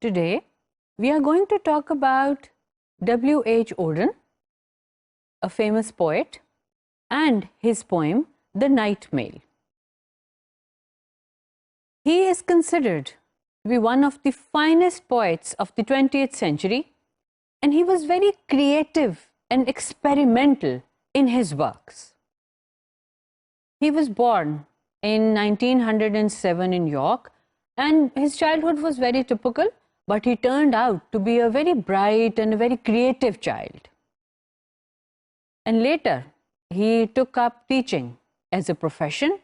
Today, we are going to talk about W.H. Auden, a famous poet, and his poem, The Night Mail. He is considered to be one of the finest poets of the 20th century, and he was very creative and experimental in his works. He was born in 1907 in York, and his childhood was very typical, but he turned out to be a very bright and a very creative child. And later, he took up teaching as a profession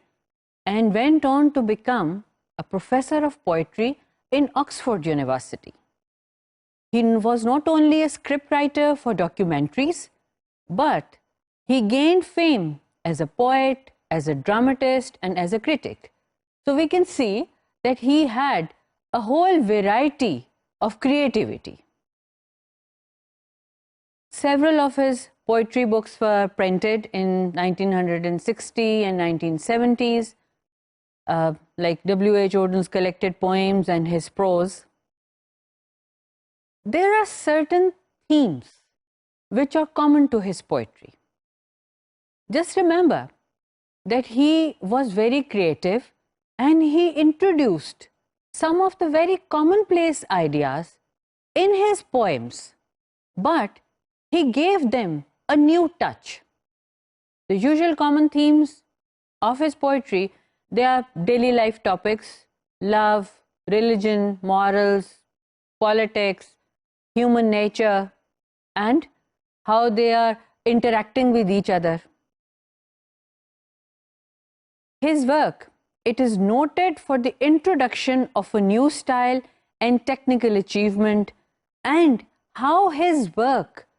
and went on to become a professor of poetry in Oxford University. He was not only a scriptwriter for documentaries, but he gained fame as a poet, as a dramatist, and as a critic. So we can see that he had a whole variety of creativity. Several of his poetry books were printed in 1960 and 1970s, like W.H. Auden's collected poems and his prose. There are certain themes which are common to his poetry. Just remember that he was very creative and he introduced some of the very commonplace ideas in his poems, but he gave them a new touch. The usual common themes of his poetry, they are daily life topics, love, religion, morals, politics, human nature, and how they are interacting with each other. His work, it is noted for the introduction of a new style and technical achievement, and how his work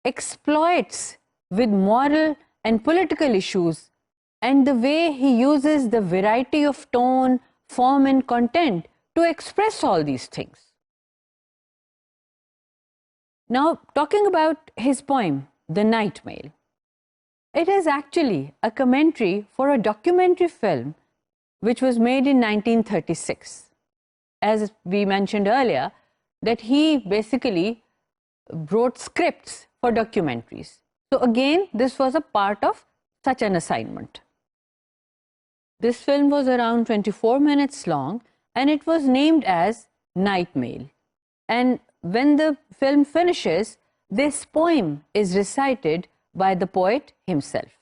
exploits with moral and political issues, and the way he uses the variety of tone, form, and content to express all these things. Now, talking about his poem, The Night Mail, it is actually a commentary for a documentary film which was made in 1936. As we mentioned earlier, that he basically wrote scripts for documentaries. So again, this was a part of such an assignment. This film was around 24 minutes long, and it was named as Night Mail. And when the film finishes, this poem is recited by the poet himself.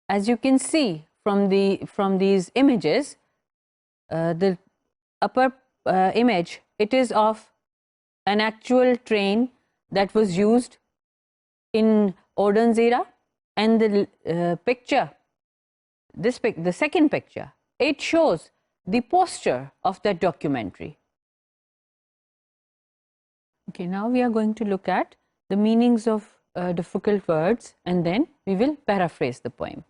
As you can see from these images, the upper image, it is of an actual train that was used in Auden's era, and the picture, the second picture, it shows the poster of that documentary. Okay, now we are going to look at the meanings of difficult words, and then we will paraphrase the poem.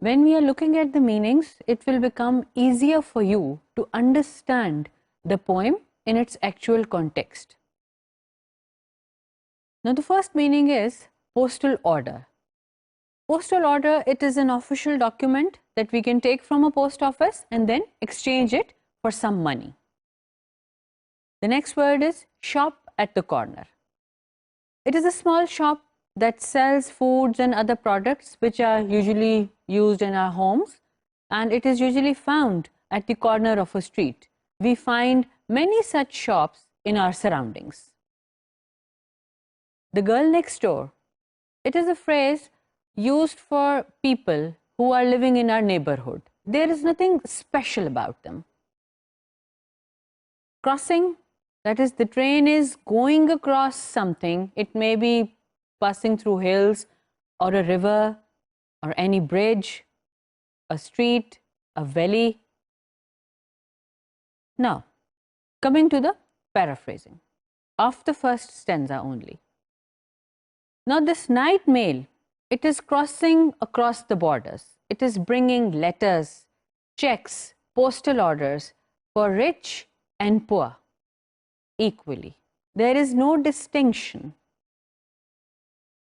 When we are looking at the meanings, it will become easier for you to understand the poem in its actual context. Now, the first meaning is postal order. Postal order, it is an official document that we can take from a post office and then exchange it for some money. The next word is shop at the corner. It is a small shop that sells foods and other products which are usually used in our homes, and it is usually found at the corner of a street. We find many such shops in our surroundings. The girl next door, it is a phrase used for people who are living in our neighborhood. There is nothing special about them. Crossing, that is, the train is going across something. It may be passing through hills or a river or any bridge, a street, a valley. Now, coming to the paraphrasing of the first stanza only. Now, this night mail, it is crossing across the borders. It is bringing letters, checks, postal orders for rich and poor equally. There is no distinction.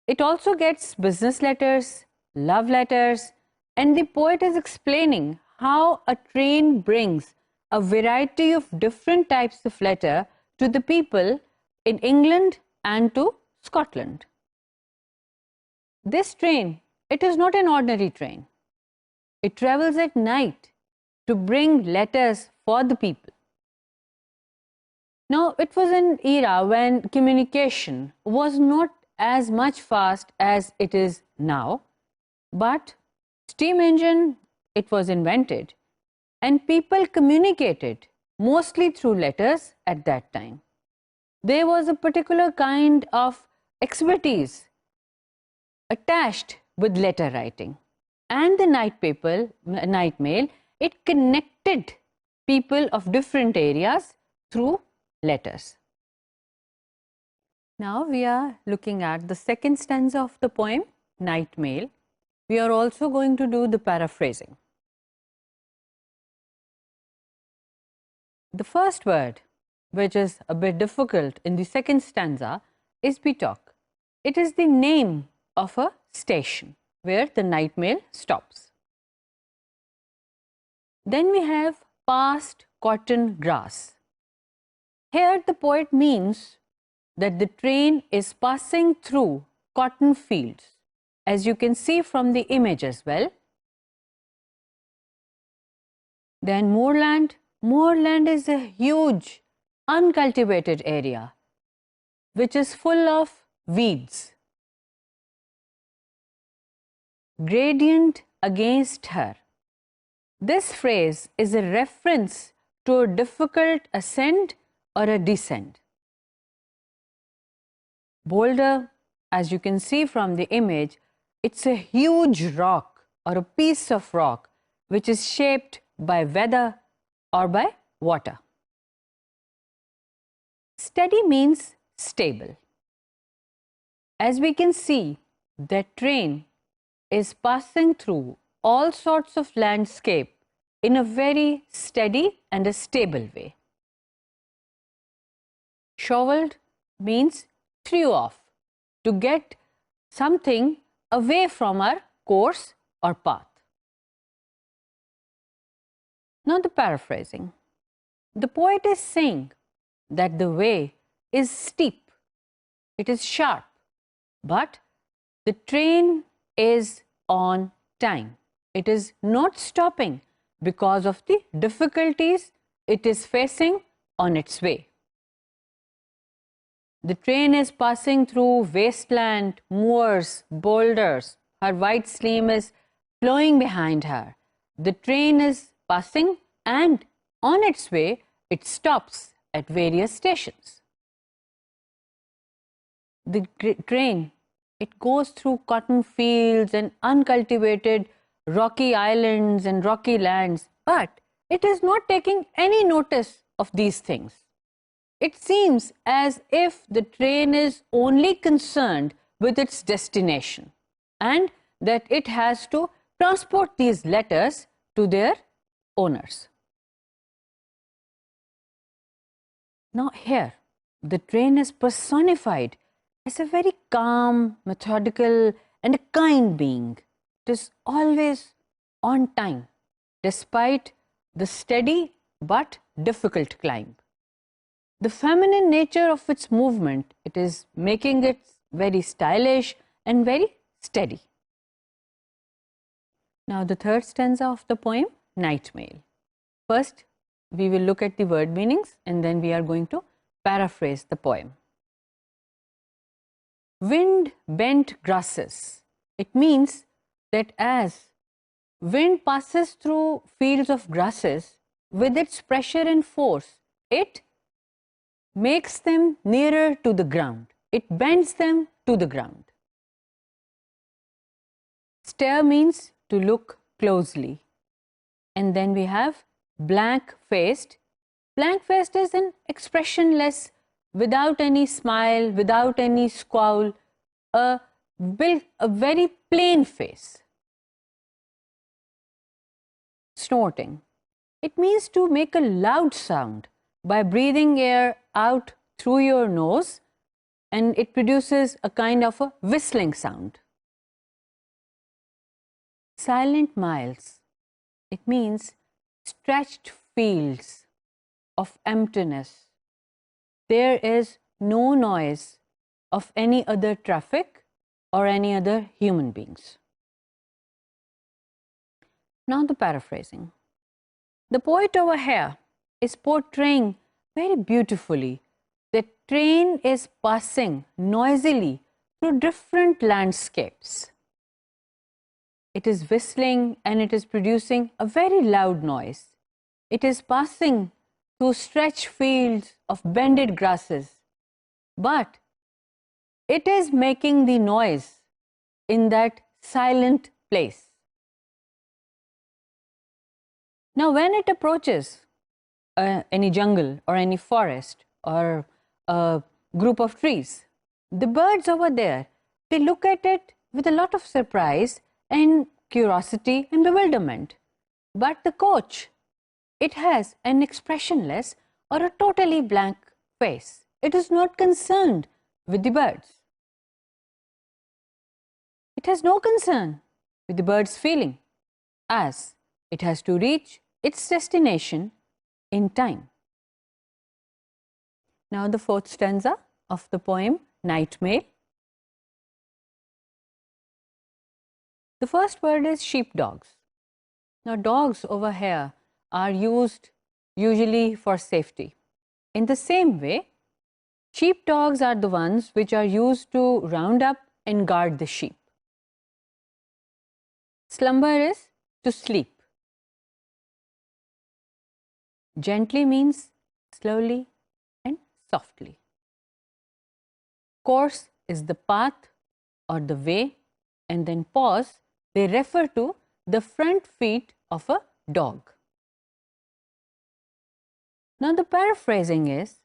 It also gets business letters, love letters, and the poet is explaining how a train brings a variety of different types of letter to the people in England and to Scotland. This train, it is not an ordinary train. It travels at night to bring letters for the people. Now, it was an era when communication was not as much fast as it is now, but steam engine, it was invented, and people communicated mostly through letters at that time. There was a particular kind of expertise attached with letter writing, and the night mail, it connected people of different areas through letters. Now we are looking at the second stanza of the poem, Night Mail. We are also going to do the paraphrasing. The first word, which is a bit difficult in the second stanza, is Bitok. It is the name of a station where the night mail stops. Then we have past cotton grass. Here the poet means that the train is passing through cotton fields, as you can see from the image as well. Then moorland. Moorland is a huge uncultivated area which is full of weeds. Gradient against her. This phrase is a reference to a difficult ascent or a descent. Boulder, as you can see from the image, it's a huge rock or a piece of rock which is shaped by weather or by water. Steady means stable. As we can see, that train is passing through all sorts of landscape in a very steady and a stable way. Shoveled means threw off, to get something away from our course or path. Now the paraphrasing. The poet is saying that the way is steep, it is sharp, but the train is on time. It is not stopping because of the difficulties it is facing on its way. The train is passing through wasteland, moors, boulders. Her white stream is flowing behind her. The train is passing, and on its way, it stops at various stations. The train, it goes through cotton fields and uncultivated rocky islands and rocky lands, but it is not taking any notice of these things. It seems as if the train is only concerned with its destination and that it has to transport these letters to their owners. Now here, the train is personified as a very calm, methodical and a kind being. It is always on time, despite the steady but difficult climb. The feminine nature of its movement, it is making it very stylish and very steady. Now the third stanza of the poem, Night Mail. First, we will look at the word meanings and then we are going to paraphrase the poem. Wind bent grasses. It means that as wind passes through fields of grasses, with its pressure and force, it makes them nearer to the ground. It bends them to the ground. Stare means to look closely. And then we have blank-faced. Blank-faced is an expressionless, without any smile, without any scowl, a very plain face. Snorting. It means to make a loud sound by breathing air out through your nose, and it produces a kind of a whistling sound. Silent miles. It means stretched fields of emptiness. There is no noise of any other traffic or any other human beings. Now the paraphrasing. The poet over here is portraying very beautifully the train is passing noisily through different landscapes. It is whistling and it is producing a very loud noise. It is passing through stretched fields of bended grasses, but it is making the noise in that silent place. Now, when it approaches any jungle or any forest or a group of trees, the birds over there, they look at it with a lot of surprise and curiosity and bewilderment. But the coach, it has an expressionless or a totally blank face. It is not concerned with the birds. It has no concern with the bird's feeling, as it has to reach its destination in time. Now the fourth stanza of the poem Night Mail. The first word is sheepdogs. Now dogs over here are used usually for safety. In the same way, sheepdogs are the ones which are used to round up and guard the sheep. Slumber is to sleep. Gently means slowly and softly. Course is the path or the way, and then pause, they refer to the front feet of a dog. Now the paraphrasing is,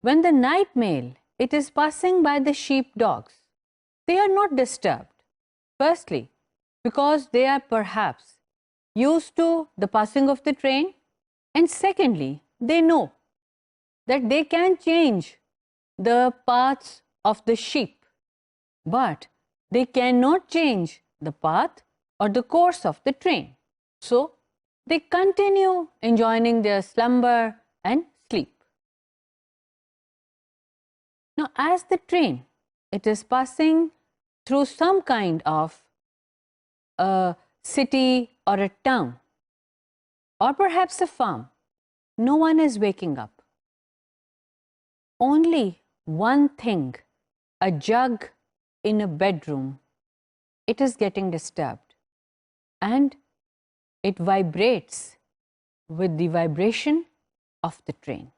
when the night mail, it is passing by the sheepdogs, they are not disturbed. Firstly, because they are perhaps used to the passing of the train, and secondly, they know that they can change the paths of the sheep, but they cannot change the path or the course of the train. So, they continue enjoying their slumber and sleep. Now, as the train, it is passing through some kind of a city or a town, or perhaps a farm, no one is waking up. Only one thing, a jug in a bedroom, it is getting disturbed, and it vibrates with the vibration of the train.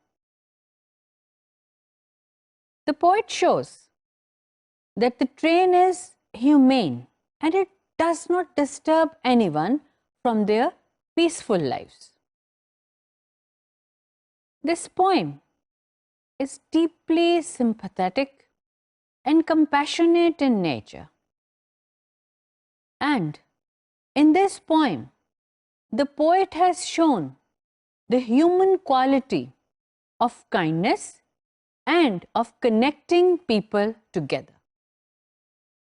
The poet shows that the train is humane and it does not disturb anyone from their peaceful lives. This poem is deeply sympathetic and compassionate in nature. And in this poem, the poet has shown the human quality of kindness and of connecting people together.